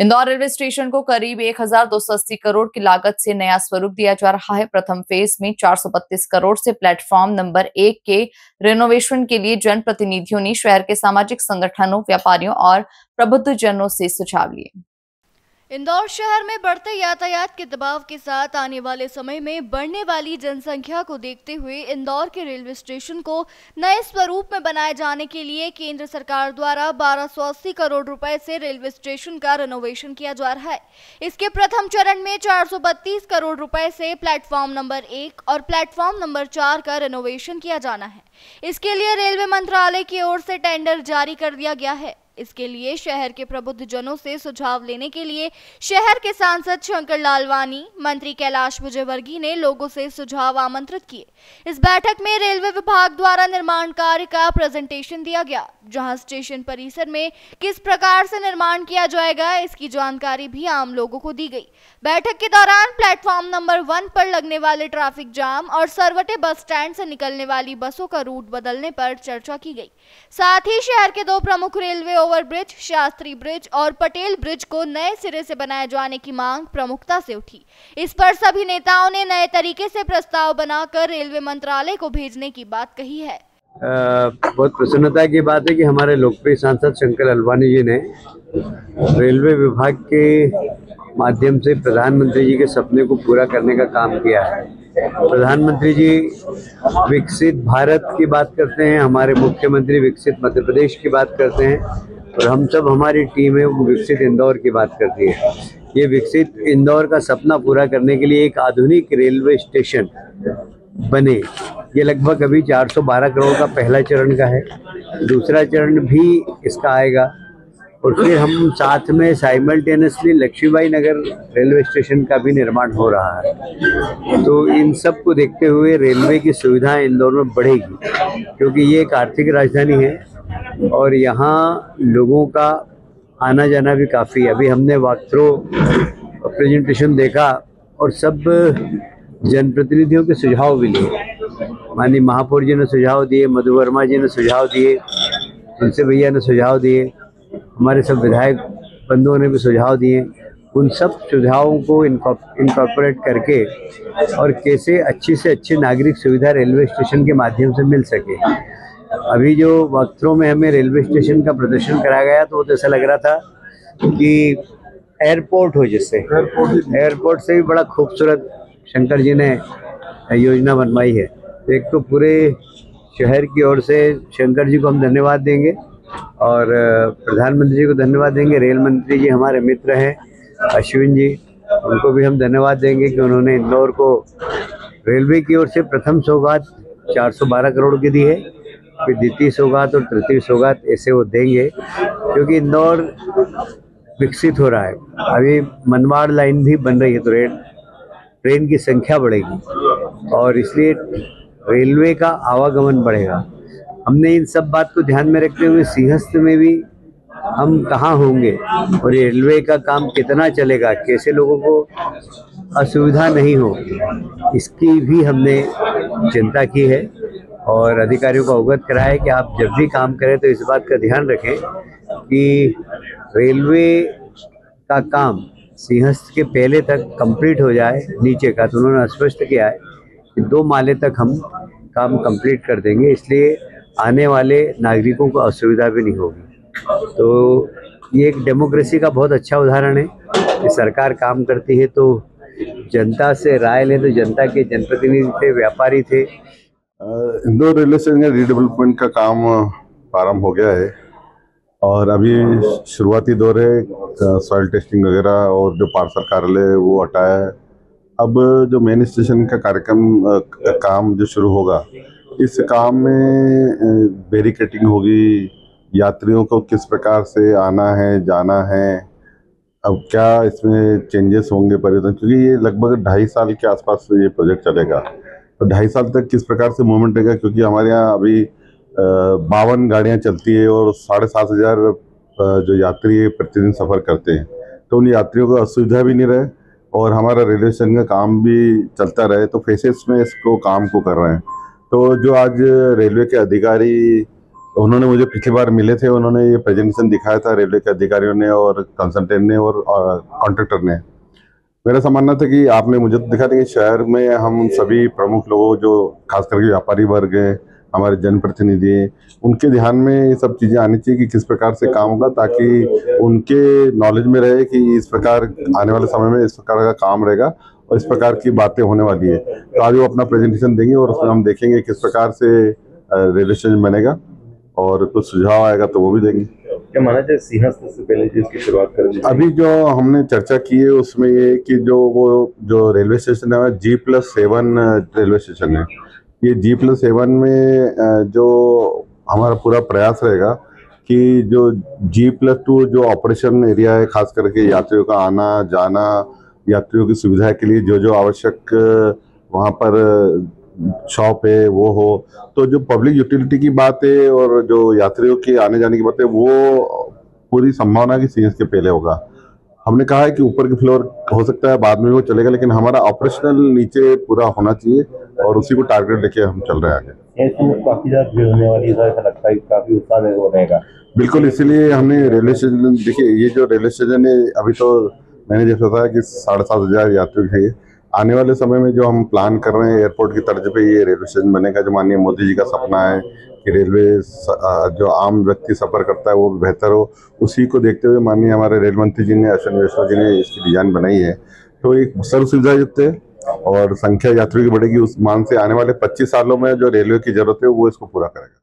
Indore railway station को करीब 1280 करोड़ की लागत से नया स्वरूप दिया जा रहा है। प्रथम फेज में 432 करोड़ से प्लेटफॉर्म नंबर 1 के रेनोवेशन के लिए जनप्रतिनिधियों ने शहर के सामाजिक संगठनों, व्यापारियों और प्रबुद्धजनों से सुझाव लिए। इंदौर शहर में बढ़ते यातायात के दबाव के साथ आने वाले समय में बढ़ने वाली जनसंख्या को देखते हुए इंदौर के रेलवे स्टेशन को नए स्वरूप में बनाए जाने के लिए केंद्र सरकार द्वारा 1280 करोड़ रुपए से रेलवे स्टेशन का रेनोवेशन किया जा रहा है। इसके प्रथम चरण में 432 करोड़ रुपए से प्लेटफॉर्म नंबर 1 और प्लेटफॉर्म नंबर 4 का रेनोवेशन किया जाना है। इसके लिए रेलवे मंत्रालय की ओर से टेंडर जारी कर दिया गया है। इसके लिए शहर के प्रबुद्धजनों से सुझाव लेने के लिए शहर के सांसद शंकर लालवानी, मंत्री कैलाश विजयवर्गीय ने लोगों से सुझाव आमंत्रित किए। इस बैठक में रेलवे विभाग द्वारा निर्माण कार्य का प्रेजेंटेशन दिया गया, जहां स्टेशन परिसर में किस प्रकार से निर्माण किया जाएगा इसकी जानकारी भी आम लोगों को दी गई। बैठक के दौरान प्लेटफॉर्म नंबर 1 पर लगने वाले ट्रैफिक जाम और सरवटे बस स्टैंड से निकलने वाली बसों का रूट बदलने पर चर्चा की गई। साथ ही शहर के 2 प्रमुख रेलवे ओवरब्रिज, शास्त्री ब्रिज और पटेल ब्रिज को नए सिरे से बनाए जाने की मांग प्रमुखता से उठी। इस पर सभी नेताओं ने नए तरीके से प्रस्ताव बनाकर रेलवे मंत्रालय को भेजने की बात कही है। बहुत प्रसन्नता की बात है कि हमारे लोकप्रिय सांसद शंकर लालवानी जी ने रेलवे विभाग के माध्यम से प्रधानमंत्री जी के सपने को पूरा करने का काम किया है। प्रधानमंत्री जी विकसित भारत की बात करते हैं, हमारे मुख्यमंत्री विकसित मध्य प्रदेश की बात करते हैं और हम सब, हमारी टीम है वो विकसित इंदौर की बात करती है। ये विकसित इंदौर का सपना पूरा करने के लिए एक आधुनिक रेलवे स्टेशन बने, ये लगभग अभी 412 करोड़ का पहला चरण का है। दूसरा चरण भी इसका आएगा और फिर हम साथ में साइमल्टेनियसली लक्ष्मीबाई नगर रेलवे स्टेशन का भी निर्माण हो रहा है। तो इन सब को देखते हुए रेलवे की सुविधाएं इंदौर में बढ़ेगी, क्योंकि ये एक आर्थिक राजधानी है और यहाँ लोगों का आना जाना भी काफ़ी है। अभी हमने वॉक थ्रू प्रेजेंटेशन देखा और सब जनप्रतिनिधियों के सुझाव भी लिए। माननीय महापौर जी ने सुझाव दिए, मधु वर्मा जी ने सुझाव दिए, तुलसी भैया ने सुझाव दिए, हमारे सब विधायक बंधुओं ने भी सुझाव दिए। उन सब सुझावों को इनकॉर्पोरेट करके और कैसे अच्छी से अच्छी नागरिक सुविधा रेलवे स्टेशन के माध्यम से मिल सके। अभी जो वॉक थ्रू में हमें रेलवे स्टेशन का प्रदर्शन कराया गया तो ऐसा लग रहा था कि एयरपोर्ट हो, जिससे एयरपोर्ट से भी बड़ा खूबसूरत शंकर जी ने योजना बनवाई है। एक तो पूरे शहर की ओर से शंकर जी को हम धन्यवाद देंगे और प्रधानमंत्री जी को धन्यवाद देंगे। रेल मंत्री जी हमारे मित्र हैं अश्विन जी, उनको भी हम धन्यवाद देंगे कि उन्होंने इंदौर को रेलवे की ओर से प्रथम सौगात 412 करोड़ की दी है, फिर द्वितीय सौगात और तृतीय सौगात ऐसे वो देंगे, क्योंकि इंदौर विकसित हो रहा है। अभी मनमाड़ लाइन भी बन रही है तो ट्रेन की संख्या बढ़ेगी और इसलिए रेलवे का आवागमन बढ़ेगा। हमने इन सब बात को ध्यान में रखते हुए सिंहस्थ में भी हम कहाँ होंगे और रेलवे का काम कितना चलेगा, कैसे लोगों को असुविधा नहीं हो, इसकी भी हमने चिंता की है और अधिकारियों को अवगत कराया है कि आप जब भी काम करें तो इस बात का ध्यान रखें कि रेलवे का काम सिंहस्थ के पहले तक कंप्लीट हो जाए नीचे का। तो उन्होंने स्पष्ट किया है कि 2 माले तक हम काम कंप्लीट कर देंगे, इसलिए आने वाले नागरिकों को असुविधा भी नहीं होगी। तो ये एक डेमोक्रेसी का बहुत अच्छा उदाहरण है कि सरकार काम करती है तो जनता से राय ले, तो जनता के जनप्रतिनिधि थे, व्यापारी थे। इंदौर रेलवे स्टेशन का रीडेवलपमेंट का काम प्रारंभ हो गया है और अभी शुरुआती दौर है। सॉइल टेस्टिंग वगैरह और जो पार्सल कार्यालय वो हटाया है। अब जो मेन स्टेशन का काम जो शुरू होगा, इस काम में बैरिकेटिंग होगी, यात्रियों को किस प्रकार से आना है जाना है, अब क्या इसमें चेंजेस होंगे, परिवर्तन, क्योंकि ये लगभग 2.5 साल के आसपास ये प्रोजेक्ट चलेगा। तो 2.5 साल तक किस प्रकार से मूवमेंट रहेगा, क्योंकि हमारे यहाँ अभी 52 गाड़ियाँ चलती है और 7,500 जो यात्री प्रतिदिन सफ़र करते हैं, तो उन यात्रियों को असुविधा भी नहीं रहे और हमारा रेलवे स्टेशन का काम भी चलता रहे। तो फेसेस में इसको काम को कर रहे हैं। तो जो आज रेलवे के अधिकारी उन्होंने मुझे पिछली बार मिले थे, उन्होंने ये प्रेजेंटेशन दिखाया था रेलवे के अधिकारियों ने और कंसल्टेंट ने और कॉन्ट्रैक्टर ने। मेरा ऐसा मानना था कि आपने मुझे तो दिखा था कि शहर में हम सभी प्रमुख लोगों, जो खास करके व्यापारी वर्ग हैं, हमारे जनप्रतिनिधि हैं, उनके ध्यान में ये सब चीज़ें आनी चाहिए कि किस प्रकार से काम होगा, ताकि उनके नॉलेज में रहे कि इस प्रकार आने वाले समय में इस प्रकार का काम रहेगा और इस प्रकार की बातें होने वाली है। तो आज वो अपना प्रेजेंटेशन देंगे और उसमें हम देखेंगे किस प्रकार से रेलवे स्टेशन बनेगा और कुछ सुझाव आएगा तो वो भी देंगे। क्या माना जाए सिंहस्थ से पहले इसकी शुरुआत कर अभी जो हमने चर्चा की है उसमें ये कि जो रेलवे स्टेशन है G+7 रेलवे स्टेशन है। ये G+7 में जो हमारा पूरा प्रयास रहेगा कि जो G+2 जो ऑपरेशन एरिया है, खास करके यात्रियों का आना जाना, यात्रियों की सुविधा के लिए जो जो आवश्यक वहाँ पर शॉप है वो हो, तो जो पब्लिक यूटिलिटी की बात है और जो यात्रियों के आने जाने की बात है वो पूरी संभावना की सीएस के पहले होगा। हमने कहा है कि ऊपर की फ्लोर हो सकता है बाद में वो चलेगा, लेकिन हमारा ऑपरेशनल नीचे पूरा होना चाहिए और उसी को टारगेट लेके हम चल रहे हैं आगे। काफी ज्यादा भीड़ होने वाली है, ऐसा लगता है काफी उत्साह रहेगा। बिल्कुल, इसीलिए हमने रेलवे स्टेशन, देखिए ये जो रेलवे स्टेशन है अभी तो मैंने जैसे बताया कि 7,500 यात्री है। आने वाले समय में जो हम प्लान कर रहे हैं एयरपोर्ट की तर्ज पे ये रेलवे स्टेशन बनेगा, जो माननीय मोदी जी का सपना है कि रेलवे जो आम व्यक्ति सफर करता है वो बेहतर हो, उसी को देखते हुए माननीय हमारे रेल मंत्री जी ने, अश्विनी वैष्णव जी ने इसकी डिजाइन बनाई है। तो एक सर्व सुविधा युक्त है और संख्या यात्रियों की बढ़ेगी, उस मान से आने वाले 25 सालों में जो रेलवे की जरूरत है वो इसको पूरा करेगा।